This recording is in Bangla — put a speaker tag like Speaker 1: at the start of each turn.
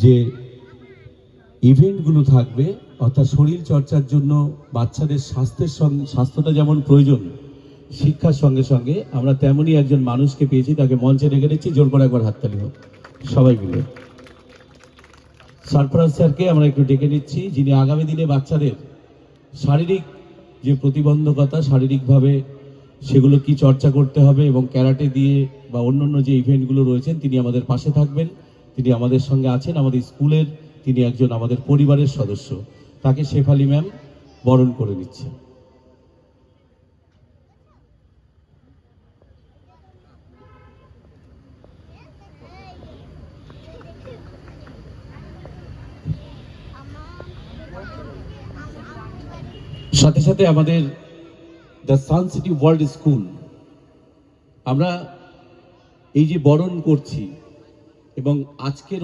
Speaker 1: যে ইভেন্টগুলো থাকবে, অর্থাৎ শরীর চর্চার জন্য বাচ্চাদের স্বাস্থ্যটা যেমন প্রয়োজন, শিক্ষার সঙ্গে সঙ্গে আমরা তেমনই একজন মানুষকে পেয়েছি, তাকে মঞ্চে ডেকে নিচ্ছি। জোর করে একবার হাততালি হোক সবাই মিলে। সরফরাজ স্যারকে আমরা একটু ডেকে নিচ্ছি, যিনি আগামী দিনে বাচ্চাদের শারীরিক যে প্রতিবন্ধকতা, শারীরিকভাবে সেগুলো কি চর্চা করতে হবে এবং ক্যারাটে দিয়ে বা অন্যান্য যে ইভেন্টগুলো রয়েছেন, তিনি আমাদের পাশে থাকবেন। তিনি আমাদের সঙ্গে আছেন, আমাদের স্কুলের তিনি একজন আমাদের পরিবারের সদস্য। তাকে শেফালি ম্যাম বরণ করে নিচ্ছে। সাথে সাথে আমাদের the sun city world school, আমরা এই যে বরণ করছি এবং আজকের